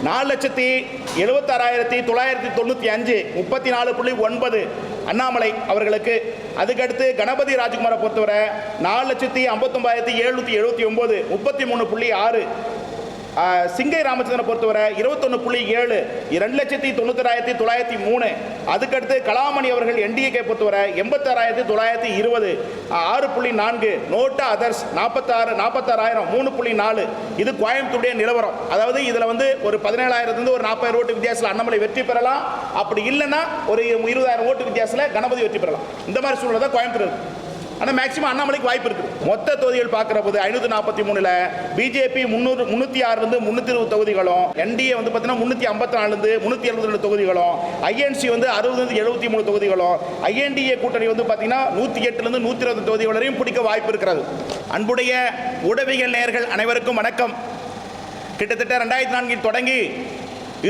4,76,995 34.9 அண்ணாமலை அவர்களுக்கு. அதுக்கடுத்து கணபதி ராஜ்குமாரை பொறுத்தவரை 4,59,779 33.6. சிங்கை ராமச்சந்திரனை பொறுத்தவரை 21.7 2,91,903. அதுக்கடுத்து கலாமணி அவர்கள் என்டிஏ பொறுத்தவரை 86,920 6.4. NOTA others 46,000 3.4. இது கோயம்புத்தூருடைய நிலவரம். அதாவது இதில் வந்து ஒரு 17,000 ஒரு 40,000 ஓட்டு வித்தியாசத்தில் அண்ணாமலை வெற்றி பெறலாம். அப்படி இல்லைன்னா ஒரு 20,000 ஓட்டு வித்தியாசத்தில் கணபதி வெற்றி பெறலாம். இந்த மாதிரி சூழ்நிலை தான் கோயம்புத்தூர் இருக்கு. ஆனால் மேக்சிமம் அண்ணாமலைக்கு வாய்ப்பு இருக்குது. மொத்த தொகுதிகள் பார்க்குற போது 543ல் பிஜேபி 306 320 தொகுதிகளும், என்டிஏ வந்து பார்த்தீங்கன்னா 354 372 தொகுதிகளும், ஐஎன்சி வந்து 60 73 தொகுதிகளும், ஐஎன்டிஏ கூட்டணி வந்து பார்த்தீங்கன்னா 108 120 தொகுதிகள் வரையும் பிடிக்க வாய்ப்பு இருக்கிறது. அன்புடைய ஊடகவியல் நேயர்கள் அனைவருக்கும் வணக்கம். கிட்டத்தட்ட 2004 தொடங்கி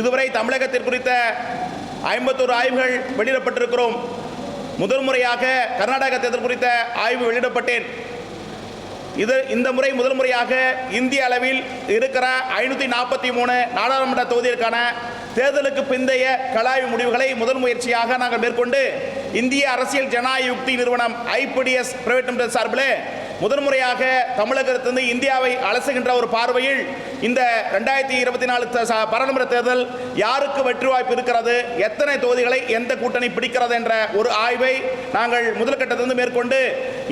இதுவரை தமிழகத்திற்கு குறித்த 51 ஆய்வுகள் வெளியிடப்பட்டிருக்கிறோம். முதல் முறையாக கர்நாடக தேர்தல் குறித்த ஆய்வு வெளியிடப்பட்டேன். இந்த முறை முதல் முறையாக இந்திய அளவில் இருக்கிற 543 நாடாளுமன்ற தொகுதிகளுக்கான தேர்தலுக்கு பிந்தைய கலாய்வு முடிவுகளை முதல் முயற்சியாக நாங்கள் மேற்கொண்டு இந்திய அரசியல் ஜனநாயக யுக்தி நிறுவனம் IPDS பிரைவேட் லிமிடெட் சார்பில் முதன்முறையாக தமிழகத்திலிருந்து இந்தியாவை அலசுகின்ற ஒரு பார்வையில் இந்த 2024 பாராளுமன்ற தேர்தல் யாருக்கு வெற்றி வாய்ப்பு இருக்கிறது, எத்தனை தொகுதிகளை எந்த கூட்டணி பிடிக்கிறது என்ற ஒரு ஆய்வை நாங்கள் முதல் கட்டத்திலிருந்து மேற்கொண்டு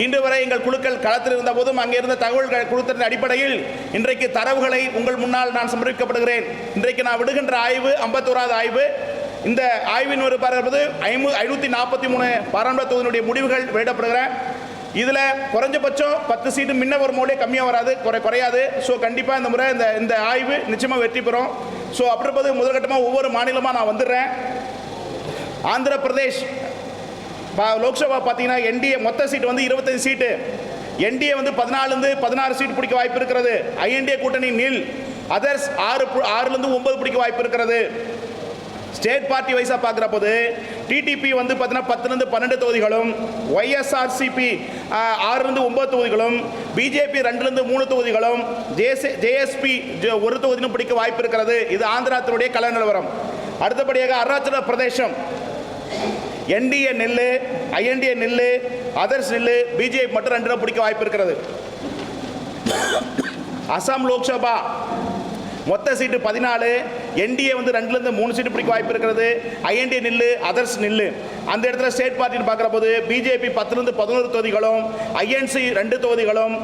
இன்று வரை எங்கள் குழுக்கள் களத்தில் இருந்த போதும் அங்கே இருந்த தகவல்கள் கொடுத்ததன் அடிப்படையில் இன்றைக்கு தரவுகளை உங்கள் முன்னால் நான் சமர்ப்பிக்கப்படுகிறேன். இன்றைக்கு நான் விடுகின்ற ஆய்வு 51வது ஆய்வு. இந்த ஆய்வின் ஒரு பார்ப்பது 543 பாராளுமன்ற தொகுதியினுடைய முடிவுகள் வெளியிடப்படுகிறேன். இதில் குறைஞ்சபட்சம் 10 சீட்டு முன்ன ஒரு மோலே கம்மியாக வராது, குறையாது. ஸோ கண்டிப்பாக இந்த முறை இந்த ஆய்வு நிச்சயமாக வெற்றி பெறும். ஸோ அப்படி முதல்கட்டமாக ஒவ்வொரு மாநிலமாக நான் வந்துடுறேன். ஆந்திர பிரதேஷ் லோக்சபா பார்த்தீங்கன்னா என்டிஏ மொத்த சீட்டு வந்து 25 சீட்டு. என்டிஏ வந்து 14 சீட்டு பிடிக்க வாய்ப்பு இருக்கிறது. ஐஎன்டிஏ கூட்டணி நில். அதர்ஸ் 6 9 பிடிக்க வாய்ப்பு இருக்கிறது. ஸ்டேட் பார்ட்டி வைஸாக பார்க்குற போது டிடிபி வந்து பார்த்தீங்கன்னா 10 12 தொகுதிகளும், ஒய்எஸ்ஆர்சிபி 6 9 தொகுதிகளும், பிஜேபி 2 3 தொகுதிகளும், ஜேஎஸ்பி 1 தொகுதியும் பிடிக்க வாய்ப்பு இருக்கிறது. இது ஆந்திராத்தினுடைய கள நிலவரம். அடுத்தபடியாக அருணாச்சல பிரதேசம் என்டிஏ நெல்லு, ஐஎன்டிஏ நெல்லு, அதர்ஸ் நெல்லு, பிஜேபி மட்டும் 2 பிடிக்க வாய்ப்பு இருக்கிறது. அசாம் லோக்சபா மொத்த சீட்டு 14. என்டிஏ வந்து 2 3 சீட்டு பிடிக்க வாய்ப்பு இருக்கிறது. ஐஎன்டிஏ நில்லு, அதர்ஸ் நில்லு. அந்த இடத்துல ஸ்டேட் பார்ட்டின்னு பார்க்குற போது பிஜேபி 10 11 தொகுதிகளும், ஐஎன்சி 2 தொகுதிகளும்,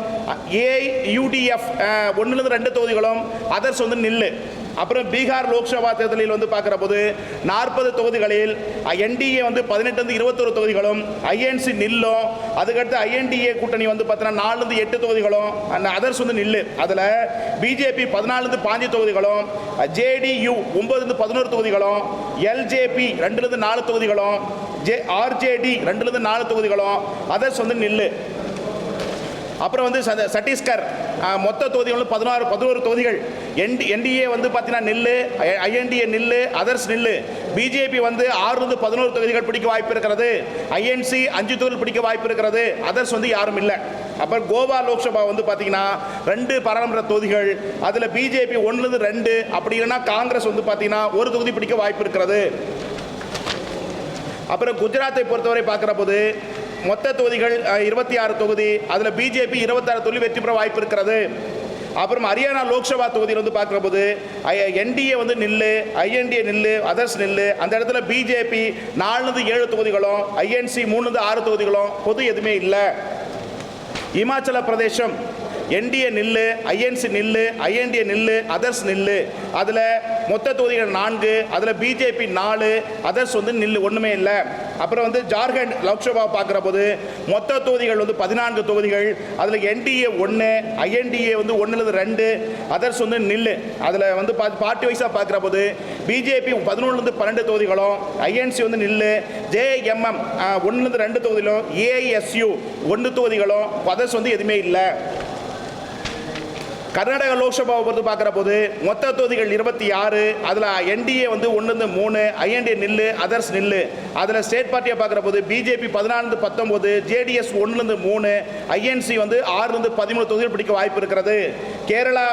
ஏயுடிஎஃப் 1 2 தொகுதிகளும், அதர்ஸ் வந்து நில்லு. அப்புறம் பீகார் லோக்சபா தேர்தலில் வந்து பார்க்குற போது 40 தொகுதிகளில் என்டிஏ வந்து 18 21 தொகுதிகளும், ஐஎன்சி நில்லும். அதுக்கடுத்து ஐஎன்டிஏ கூட்டணி வந்து பார்த்தீங்கன்னா 4 8 தொகுதிகளும், அதர்ஸ் வந்து நில்லு. அதில் பிஜேபி 14 5 தொகுதிகளும், ஜேடியு 9 11 தொகுதிகளும், எல்ஜேபி 2 4 தொகுதிகளும், ஆர்ஜேடி 2 4 தொகுதிகளும், அதர்ஸ் வந்து நில்லு. அப்புறம் வந்து சத்தீஸ்கர் மொத்த தொகுதிகளும் 11 தொகுதிகள். என்டிஏ வந்து பார்த்தீங்கன்னா நில்லு, ஐஎன்டிஏ நில்லு, அதர்ஸ் நில்லு. பிஜேபி வந்து 6 11 தொகுதிகள் பிடிக்க வாய்ப்பு இருக்கிறது. ஐஎன்சி 5 தொகுதிகள் பிடிக்க வாய்ப்பு இருக்கிறது. அதர்ஸ் வந்து யாரும் இல்லை. அப்புறம் கோவா லோக்சபா வந்து பார்த்தீங்கன்னா 2 பாராளுமன்ற தொகுதிகள். அதில் பிஜேபி 1 2, அப்படி இல்லைன்னா காங்கிரஸ் வந்து பார்த்தீங்கன்னா 1 தொகுதி பிடிக்க வாய்ப்பு இருக்கிறது. அப்புறம் குஜராத்தை பொறுத்தவரை பார்க்குற போது மொத்த தொகுதிகள் 26 தொகுதி. அதில் பிஜேபி 26 தொகுதி வெற்றி பெற வாய்ப்பு இருக்கிறது. அப்புறம் ஹரியானா லோக்சபா தொகுதியில் வந்து பார்க்குற போது என்டிஏ வந்து நில்லு, ஐஎன்டிஏ நில்லு, அதர்ஸ் நில்லு. அந்த இடத்துல பிஜேபி 4 7 தொகுதிகளும், ஐஎன்சி 3 6 தொகுதிகளும், பொது எதுவுமே இல்லை. இமாச்சல பிரதேசம் என்டிஏ நில்லு, ஐஎன்சி நில்லு, ஐஎன்டிஏ நில்லு, அதர்ஸ் நில்லு. அதில் மொத்த தொகுதிகள் 4. அதில் பிஜேபி 4, அதர்ஸ் வந்து நில்லு, ஒன்றுமே இல்லை. அப்புறம் வந்து ஜார்க்கண்ட் லோக்சபா பார்க்குற போது மொத்த தொகுதிகள் வந்து 14 தொகுதிகள். அதில் என்டிஏ 1, ஐஎன்டிஏ வந்து 1 2, அதர்ஸ் வந்து நில்லு. அதில் வந்து பார்ட்டி வைஸாக பார்க்குற போது பிஜேபி 11 12 தொகுதிகளும், ஐஎன்சி வந்து நில்லு, ஜேஎம்எம் 1 2 தொகுதிகளும், ஏஐஎஸ்யூ 1 தொகுதிகளும், அதர்ஸ் வந்து எதுவுமே இல்லை. கர்நாடக லோக்சபாவை பொறுத்து பார்க்குற போது மொத்த தொகுதிகள் 26. அதில் என்டிஏ வந்து 1 3, ஐஎன்டிஏ நில்லு, அதர்ஸ் நில்லு. அதில் ஸ்டேட் பார்ட்டியை பார்க்குற போது பிஜேபி 14 19, ஜேடிஎஸ் 1 3, ஐஎன்சி வந்து 6 13 தொகுதிகள் பிடிக்க வாய்ப்பு இருக்கிறது. கேரளா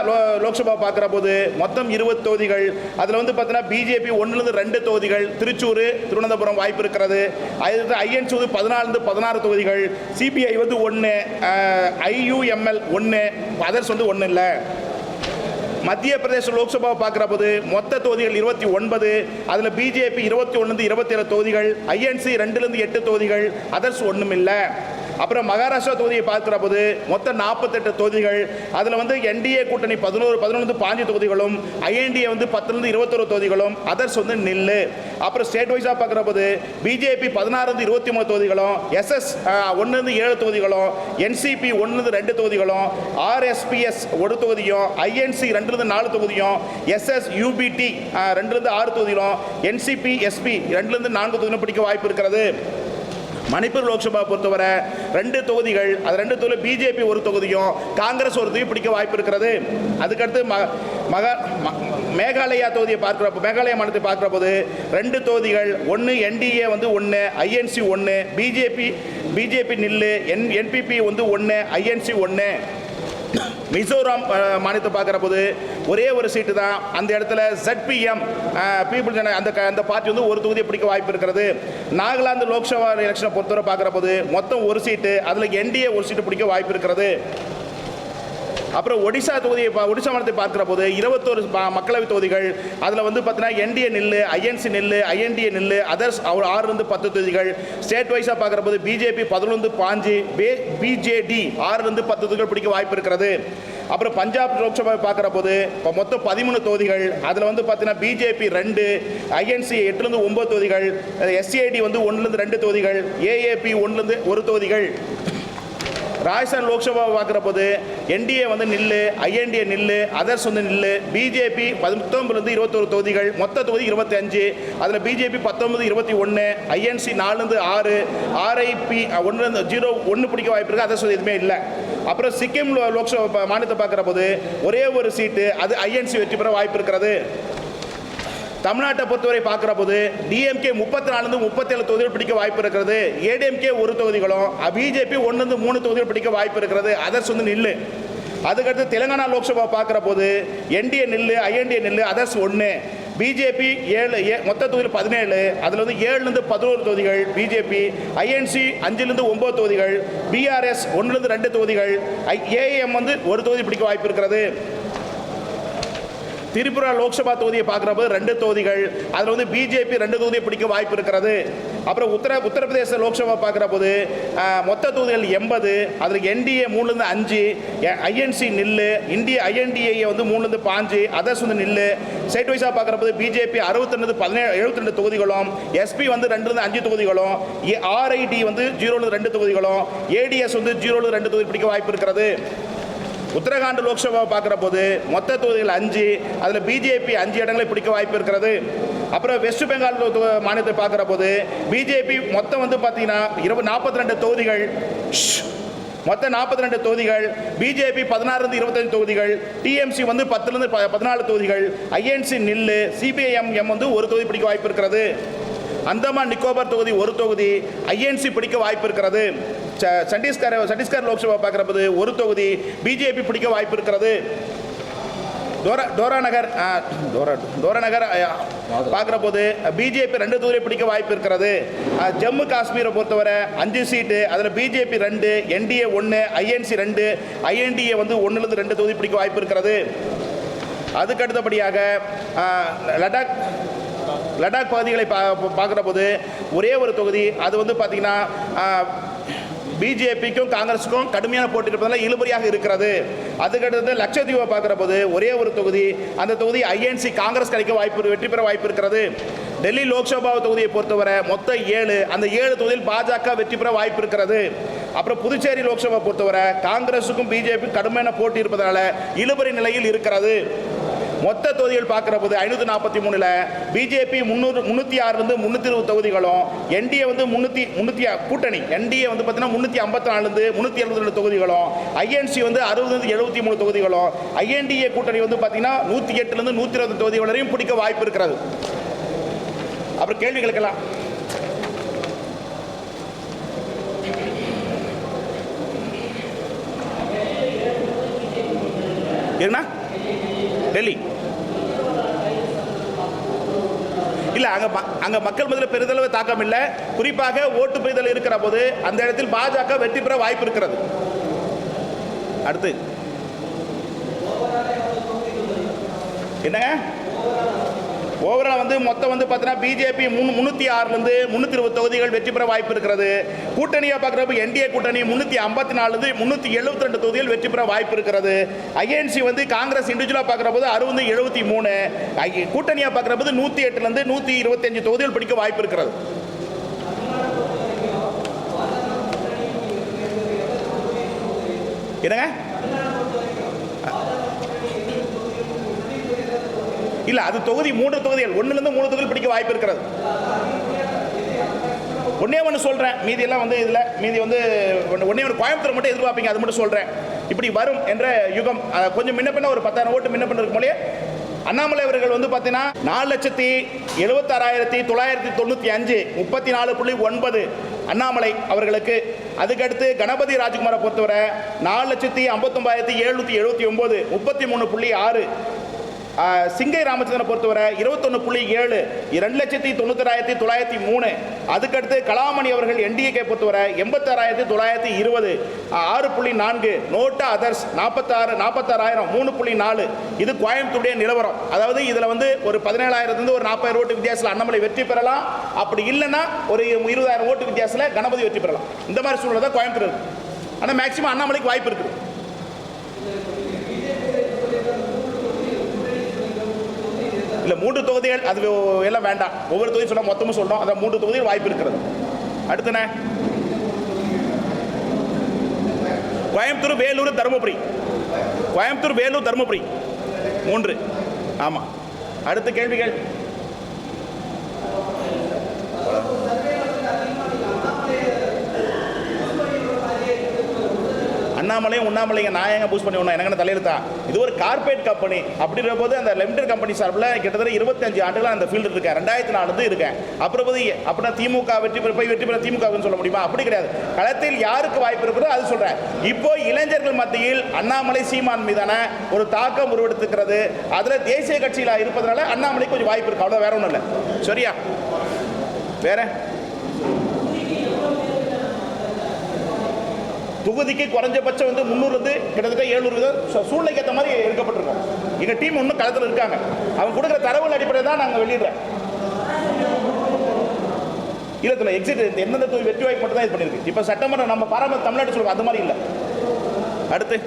லோக்சபா பார்க்குற போது மொத்தம் 20 தொகுதிகள். அதில் வந்து பார்த்தீங்கன்னா பிஜேபி 1லேருந்து 2 தொகுதிகள், திருச்சூர் திருவனந்தபுரம் வாய்ப்பு இருக்கிறது. அது ஐஎன்சி வந்து 14லேருந்து 16 தொகுதிகள், சிபிஐ வந்து 1, IUML 1, அதர்ஸ் வந்து 1 இல்லை. மத்திய பிரதேச லோக்சபா பார்க்குற போது மொத்த தொகுதிகள் 29, அதில் பிஜேபி 21லேருந்து 27 தொகுதிகள், ஐஎன்சி 2லேருந்து 8 தொகுதிகள், அதர்ஸ் ஒன்றும் இல்லை. அப்புறம் மகாராஷ்டிரா தொகுதியை பார்க்குற போது மொத்தம் 48 தொகுதிகள், அதில் வந்து என்டிஏ கூட்டணி 11லேருந்து 15 தொகுதிகளும், ஐஎன்டிஏ வந்து 10லேருந்து 21 தொகுதிகளும், அதர்ஸ் வந்து நில்லு. அப்புறம் ஸ்டேட் வைஸாக பார்க்குற போது பிஜேபி 16லேருந்து 23 தொகுதிகளும், SS 1லேருந்து 7 தொகுதிகளும், NCP 1லேருந்து 2 தொகுதிகளும், RSPS 1 தொகுதியும், INC 2லேருந்து 4 தொகுதியும், SSUBT 2லேருந்து 6 தொகுதிகளும், NCP SP 2லேருந்து 4 தொகுதிகளும் பிடிக்க வாய்ப்பு இருக்கிறது. மணிப்பூர் லோக்சபா பொறுத்தவரை 2 தொகுதிகள், அது 2 தொகுதியில் பிஜேபி 1 தொகுதியும், காங்கிரஸ் 1 தொகுதி பிடிக்க வாய்ப்பு இருக்கிறது. அதுக்கடுத்து மேகாலயா தொகுதியை மேகாலயா மாநிலத்தை பார்க்குற போது 2 தொகுதிகள், 1 NDA வந்து 1, INC 1, பிஜேபி நில்லு, NPP வந்து 1, INC 1. மிசோரம் மாநிலத்தை பார்க்குற போது ஒரே ஒரு சீட்டு தான், அந்த இடத்துல ZPM பீப்புள் அந்த பார்ட்டி வந்து 1 தொகுதியை பிடிக்க வாய்ப்பு இருக்கிறது. நாகாலாந்து லோக்சபா எலெக்ஷனை பொறுத்தவரை பார்க்குற போது மொத்தம் 1 சீட்டு, அதில் NDA 1 சீட்டு பிடிக்க வாய்ப்பு இருக்கிறது. அப்புறம் ஒடிசா மாநிலத்தை பார்க்குற போது 21 மக்களவை தொகுதிகள், அதில் வந்து பார்த்தீங்கன்னா NDA நில்லு, INC நில்லு, INDA நில்லு, அதர்ஸ் 6லேருந்து 10 தொகுதிகள். ஸ்டேட் வைஸாக பார்க்குற போது பிஜேபி 11லேருந்து 5, BJD 6லேருந்து 10 தொகுதிகள் பிடிக்க வாய்ப்பு இருக்கிறது. அப்புறம் பஞ்சாப் லோக்சபா பார்க்குற போது மொத்தம் 13 தொகுதிகள், அதில் வந்து பார்த்தீங்கன்னா பிஜேபி 2, INC 8லேருந்து 9 தொகுதிகள், SAD வந்து 1லேருந்து 2 தொகுதிகள், AAP 1லேருந்து 1 தொகுதிகள். ராஜஸ்தான் லோக்சபா பார்க்குற போது NDA வந்து நில்லு, INDA நில்லு, அதர்ஸ் வந்து நில்லு, பிஜேபி 19லேருந்து 21 தொகுதிகள், மொத்த தொகுதி 25, அதில் பிஜேபி 19, 21, INC 4லேருந்து 6, RIP 1 பிடிக்க வாய்ப்பு இருக்குது, அதர்ஸ் எதுவுமே இல்லை. அப்புறம் சிக்கிம் லோக்சபா மாநிலத்தை பார்க்குற போது ஒரே ஒரு சீட்டு, அது INC வெற்றி பெற வாய்ப்பு இருக்கிறது. தமிழ்நாட்டை பொறுத்தவரை பார்க்குற போது DMK 34லேருந்து 37 தொகுதிகள் பிடிக்க வாய்ப்பு இருக்கிறது, ADMK 1 தொகுதிகளும், பிஜேபி 1லேருந்து 3 தொகுதிகள் பிடிக்க வாய்ப்பு இருக்கிறது, அதர்ஸ் வந்து நில்லு. அதுக்கடுத்து தெலுங்கானா லோக்சபா பார்க்குற போது NDA நில்லு, INDA நில்லு, அதர்ஸ் 1, பிஜேபி 7, மொத்த தொகுதியில் 17, அதில் வந்து 7லேருந்து 11 தொகுதிகள் பிஜேபி, INC 5லேருந்து 9 தொகுதிகள், BRS 1லேருந்து 2 தொகுதிகள், AAM வந்து 1 தொகுதி பிடிக்க வாய்ப்பு இருக்கிறது. திரிபுரா லோக்சபா தொகுதியை பார்க்குற போது 2 தொகுதிகள், அதில் வந்து பிஜேபி 2 தொகுதியை பிடிக்க வாய்ப்பு இருக்கிறது. அப்புறம் உத்தரப்பிரதேச லோக்சபா பார்க்குற போது மொத்த தொகுதிகள் 80, அதில் NDA 3லேருந்து 5, INC நில்லு, INDA வந்து 3லேருந்து 5, அதர்ஸ் வந்து நில்லு. ஸ்டேட் வைஸாக பார்க்குற போது பிஜேபி 62 72 தொகுதிகளும், SP வந்து 2லேருந்து 5 தொகுதிகளும், RID வந்து 0லேருந்து 2 தொகுதிகளும், ADS வந்து 0லேருந்து 2 தொகுதி பிடிக்க வாய்ப்பு இருக்கிறது. உத்தரகாண்ட் லோக்சபா பார்க்குற போது மொத்த தொகுதிகள் 5, அதில் பிஜேபி 5 இடங்களை பிடிக்க வாய்ப்பு இருக்கிறது. அப்புறம் வெஸ்ட் பெங்கால் மாநிலத்தை பார்க்குற போது பிஜேபி மொத்தம் வந்து பார்த்தீங்கன்னா 42 தொகுதிகள், மொத்தம் 42 தொகுதிகள், பிஜேபி 16லேருந்து 25 தொகுதிகள், TMC வந்து 10லேருந்து 14 தொகுதிகள், INC நில்லு, CPIM வந்து 1 தொகுதி பிடிக்க வாய்ப்பு இருக்கிறது. அந்தமான் நிக்கோபார் தொகுதி 1 தொகுதி, INC பிடிக்க வாய்ப்பு இருக்கிறது. சத்தீஸ்கர் லோக்சபா பார்க்குற போது 1 தொகுதி, பிஜேபி பிடிக்க வாய்ப்பு இருக்கிறது. டோராநகர் பார்க்குற போது பிஜேபி 2 தொகுதியை பிடிக்க வாய்ப்பு இருக்கிறது. ஜம்மு காஷ்மீரை பொறுத்தவரை 5 சீட்டு, அதில் பிஜேபி 2, NDA 1, INC 2, INDA வந்து 1லேருந்து 2 தொகுதி பிடிக்க வாய்ப்பு இருக்கிறது. அதுக்கு அடுத்தபடியாக லடாக் பகுதிகளை பார்க்குற போது ஒரே ஒரு தொகுதி, அது வந்து பார்த்தீங்கன்னா பிஜேபிக்கும் காங்கிரஸுக்கும் கடுமையான போட்டி இருப்பதால் இழுபறியாக இருக்கிறது. அதுக்கடுத்து லட்சத்தீவை பார்க்குற போது ஒரே ஒரு தொகுதி, அந்த தொகுதி INC காங்கிரஸ் வெற்றி பெற வாய்ப்பு இருக்கிறது. டெல்லி லோக்சபா தொகுதியை பொறுத்தவரை மொத்தம் 7, அந்த 7 தொகுதியில் பாஜக வெற்றி பெற வாய்ப்பு இருக்கிறது. அப்புறம் புதுச்சேரி லோக்சபா பொறுத்தவரை காங்கிரஸுக்கும் பிஜேபிக்கும் கடுமையான போட்டி இருப்பதனால இழுபறி நிலையில் இருக்கிறது. மொத்த தொகுதிகள் பார்க்குற போது 543, பிஜேபி 306லேருந்து 320 தொகுதிகளும், NDA வந்து 300 கூட்டணி, NDA வந்து பார்த்தீங்கன்னா 354லேருந்து 372 தொகுதிகளும், INC வந்து 60லேருந்து 73 தொகுதிகளும், INDA கூட்டணி வந்து பார்த்தீங்கன்னா 108லேருந்து 120 தொகுதிகள் வரையும் பிடிக்க வாய்ப்பு இருக்கிறது. அப்புறம் கேள்விகளுக்கெல்லாம் ஏன்னா டெல்லி இல்ல, அங்க மக்கள் மத்தியில் பெரிதளவு தாக்கம் இல்லை. குறிப்பாக ஓட்டு பெறுதல் இருக்கிற போது அந்த இடத்தில் பாஜக வெற்றி பெற வாய்ப்பு இருக்கிறது. அடுத்து என்னங்க ஓவரால் மொத்தம் பார்த்தீங்கன்னா பிஜேபி 306 320 தொகுதிகள் வெற்றி பெற வாய்ப்பு இருக்கிறது. கூட்டணியாக பார்க்குறப்ப என்டிஏ கூட்டணி 354 372 தொகுதிகள் வெற்றி பெற வாய்ப்பு இருக்கிறது. ஐஎன்சி காங்கிரஸ் இண்டிவிஜுவலாக பார்க்குற போது 60 73, கூட்டணியாக பார்க்குற போது 108 125 தொகுதிகள் பிடிக்க வாய்ப்பு இருக்கிறது. என்னங்க இல்ல, அது தொகுதி 3 தொகுதிகள் 1லிருந்து 3 தொகுதிகள் பிடிக்க வாய்ப்பு இருக்கிறது. ஒன்னே ஒன்று சொல்றேன், மீதி எல்லாம் இதுல மீதி ஒன்னே ஒரு கோயம்புத்தூர் மட்டும் எதிர்பார்ப்பீங்க, அது மட்டும் சொல்றேன். இப்படி வரும் என்ற யுகம் கொஞ்சம் முன்ன பின்ன ஒரு 10,000 ஓட்டு முன்ன பின்ன இருக்கும் போலே அண்ணாமலை அவர்கள் பார்த்தீங்கன்னா 4,76,995 34.9 அண்ணாமலை அவர்களுக்கு. அதுக்கடுத்து கணபதி ராஜ்குமாரை பொறுத்தவரை 4,59,779 33.6. சிங்கை ராமச்சந்திரனை பொறுத்தவரை 21.7 2,91,903. அதுக்கடுத்து கலாமணி அவர்கள் என்டிஏ பொறுத்தவரை 86,920 6.4. NOTA others 46,000 3.4. இது கோயம்புத்தூருடைய நிலவரம். அதாவது இதுல ஒரு 17,000 ஒரு 40,000 ஓட்டு வித்தியாசத்தில் அண்ணாமலை வெற்றி பெறலாம். அப்படி இல்லைன்னா ஒரு 20,000 ஓட்டு வித்தியாசத்தில் கணபதி வெற்றி பெறலாம். இந்த மாதிரி சூழ்நிலை தான் கோயம்புத்தூர் இருக்கு. ஆனால் மேக்சிமம் அண்ணாமலைக்கு வாய்ப்பு இருக்குது. இல்ல 3 தொகுதிகள் அது எல்லாம் வேண்டாம், ஒவ்வொரு தொகுதி சொல்ல மொத்தமும் சொல்லணும். அதான் 3 தொகுதிகள் வாய்ப்பு இருக்கிறது. அடுத்துன கோயம்புத்தூர் வேலூர் தருமபுரி 3. ஆமா, அடுத்த கேள்விகள். அண்ணாமலையும் உண்ணாமலைங்க நான் எங்க பூஸ்ட் பண்ணி எனக்கு தலையெழுத்தா? இது ஒரு கார்பரேட் கம்பெனி. அப்படின்ற போது அந்த லிமிடெட் கம்பெனி சார்பில் கிட்டத்தட்ட 25 ஆண்டுகள் அந்த ஃபீல்டு இருக்கேன். 2004 இருக்கேன். அப்புறம் அப்படின்னா திமுக வெற்றி பெற திமுகன்னு சொல்ல முடியுமா? அப்படி கிடையாது. களத்தில் யாருக்கு வாய்ப்பு இருக்கிறதோ அது சொல்றேன். இப்போ இளைஞர்கள் மத்தியில் அண்ணாமலை சீமான் மீதான ஒரு தாக்கம் உருவெடுத்துக்கிறது. அதுல தேசிய கட்சியில இருப்பதனால அண்ணாமலை கொஞ்சம் வாய்ப்பு இருக்கு, அவ்வளவு, வேற ஒன்றும் இல்லை. சரியா? வேற தொகுதிக்கு குறைஞ்சபட்சம் 300 கிட்டத்தட்ட 700 சூழ்நிலைக்கு ஏற்ற மாதிரி எடுக்கப்பட்டிருக்கோம். எங்க டீம் இன்னும் களத்தில் இருக்காங்க. அவங்க கொடுக்குற தரவுகள் அடிப்படையில் தான் நாங்கள் வெளியிடுறோம். இல்லத்துல எக்ஸிட் எந்தெந்த தொகுதி வெற்றி வாய்ப்பு மட்டும் தான் இது பண்ணியிருக்கு. இப்போ சட்டமன்றம் நம்ம பாராமரியம் தமிழ்நாடு சொல்லுவோம், அது மாதிரி இல்லை. அடுத்து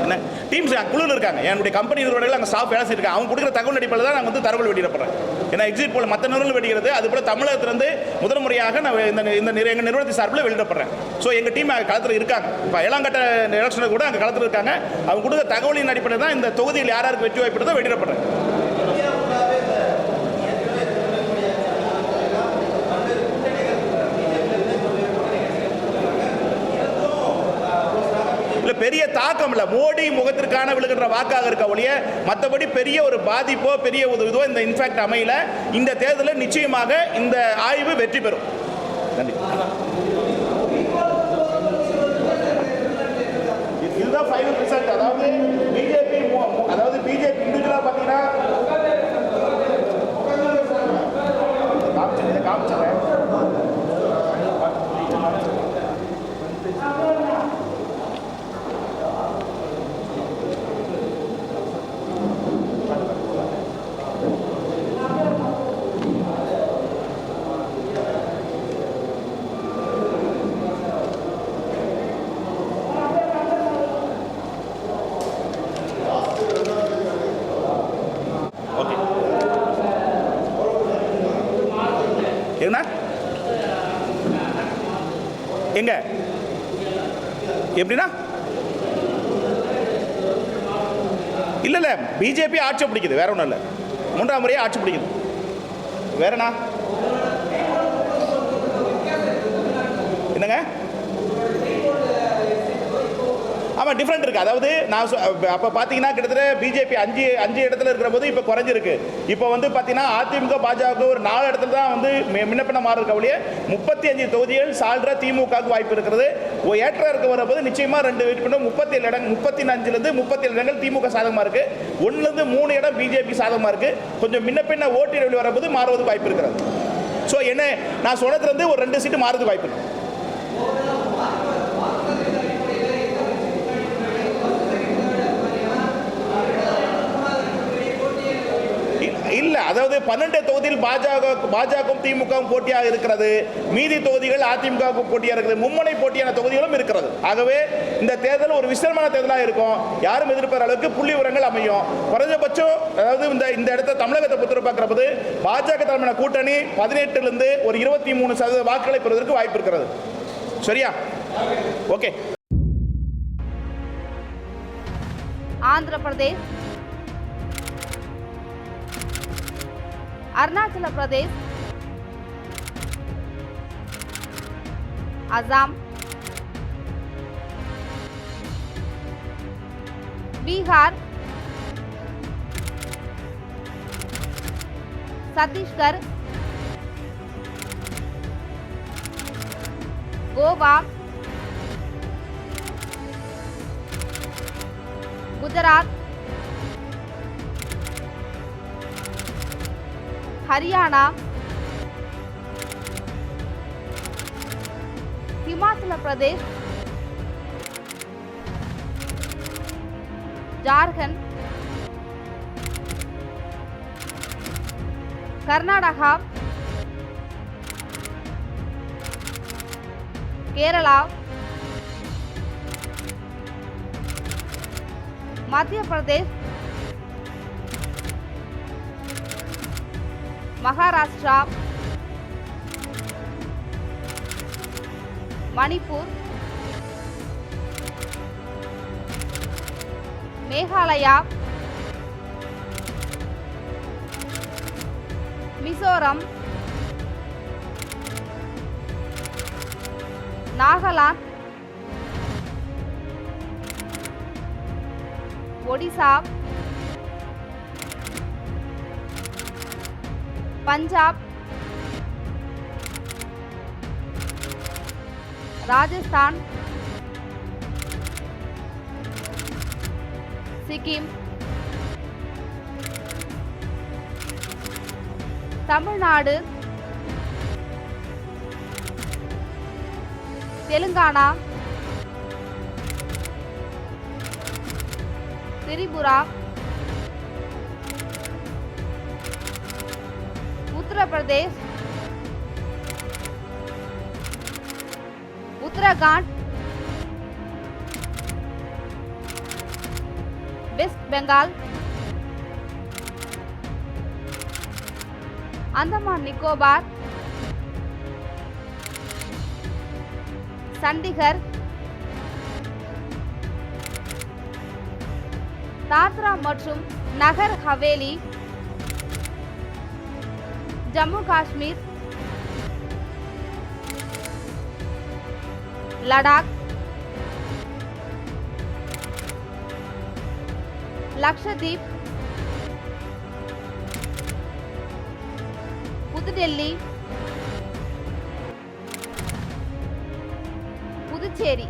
என்ன டீம்ஸ் குழுவில் இருக்காங்க. என்னுடைய கம்பெனி நிறுவனங்கள் அங்கே ஸ்டாஃப் வேலை செய்யிருக்காங்க. அவங்க கொடுக்குற தகவல் அடிப்படையில் தான் நாங்கள் தகவல் வெளியிடப்படுறேன். ஏன்னா எக்ஸிட் போல் மற்ற நிறுவனம் வெளியிடுறது, அது போல தமிழகத்திலிருந்து முதல் முறையாக நான் எங்கள் நிறுவனத்தை சார்பில் வெளியிடப்படுறேன். ஸோ எங்கள் டீம் களத்தில் இருக்காங்க. இப்போ ஏழாங்கட்ட எலெக்ஷனில் கூட அங்கே களத்தில் இருக்காங்க. அவங்க கொடுக்குற தகவலின் அடிப்படையில் தான் இந்த தொகுதியில் யாருக்கு வெற்றி வாய்ப்பு தான் வெளியிடப்படுறேன். பெரிய தாக்கம் இல்ல, மோடி முகத்திற்கான விழுகின்ற வாக்காக இருக்க ஒழிய மற்றபடி பெரிய ஒரு பாதிப்போ பெரிய உதவிதோ இந்த இன்ஃபேக்ட் அமையல. இந்த தேர்தலில் நிச்சயமாக இந்த ஆய்வு வெற்றி பெறும். நன்றி. இதுதான் ஃபைனல் ரிசல்ட். அதாவது பிஜேபி இண்டிவிஜுவலா பாத்தீங்கன்னா காமிச்சேன். என்ன எங்க எப்படின்னா இல்ல இல்ல பிஜேபி ஆட்சி பிடிக்குது, வேற ஒன்றும் இல்லை. 3ஆம் முறையே ஆட்சி பிடிக்குது. வேறனா என்னங்க? ஆமா, டிஃபரெண்ட் இருக்கு. அதாவது நான் அப்ப பாத்தீங்கன்னா கிட்டத்தட்ட பிஜேபி அஞ்சு இடத்துல இருக்கிற போது இப்ப குறைஞ்சிருக்கு. இப்ப வந்து பாத்தீங்கன்னா அதிமுக பாஜக ஒரு 4 இடத்துல தான் வந்து முன்னப்பின்ன மாறுற கவலையே 35 தொகுதிகள் சால்ற திமுகவுக்கு வாய்ப்பு இருக்கிறது. ஏற்ற இருக்க வரப்போது நிச்சயமா 2 வேட்பாளர் 37 இடம் 35ல இருந்து 37 இடங்கள் திமுக சாதகமா இருக்கு. 1ல இருந்து 3 இடம் பிஜேபி சாதகமா இருக்கு. கொஞ்சம் முன்னப்பின்ன ஓட்டு இடைவெளி வரப்போது மாறுவது வாய்ப்பு இருக்கிறது. ஸோ என்ன நான் சொன்னதுல இருந்து ஒரு 2 சீட்டு மாறுறது வாய்ப்பு இருக்கு. இல்ல, அதாவது 12 தொகுதியில் பாஜக திமுகவும் போட்டியாக இருக்கிறது. மீதி தொகுதிகள் அதிமுக போட்டியாக இருக்கிறது. மும்முனை போட்டியான தொகுதிகளும் இருக்கிறது. ஆகவே இந்த தேர்தல் ஒரு விஸ்தரமான தேர்தலாக இருக்கும். யாரும் எதிர்பார்க்கிற அளவுக்கு புள்ளி விவரங்கள் அமையும். குறைஞ்சபட்சம் அதாவது இந்த இடத்த தமிழகத்தை பொறுத்த பார்க்கிறபோது பாஜக தலைமையான கூட்டணி 18ல இருந்து ஒரு 23% வாக்குகளை பெறுவதற்கு வாய்ப்பு இருக்கிறது. சரியா? ஓகே. ஆந்திர பிரதேஷ், अरुणाचल प्रदेश, असम, बिहार, छत्तीसगढ़, गोवा, गुजरात, हरियाणा, हिमाचल प्रदेश, झारखंड, कर्नाटका, केरला, मध्य प्रदेश, महाराष्ट्र, मणिपुर, मेघालय, मिजोरम, नागालैंड, ओडिशा, पंजाब, राजस्थान, सिक्किम, तमिलनाडु, तेलंगाना, त्रिपुरा, उत्तर प्रदेश, उत्तराखंड, वेस्ट बंगाल, अंडमान निकोबार, चंडीगढ़, दादरा மற்றும் நகர் ஹவேலி, जम्मू काश्मीर, लद्दाख, लक्षद्वीप, पुदुचेरी, पुदुचेरी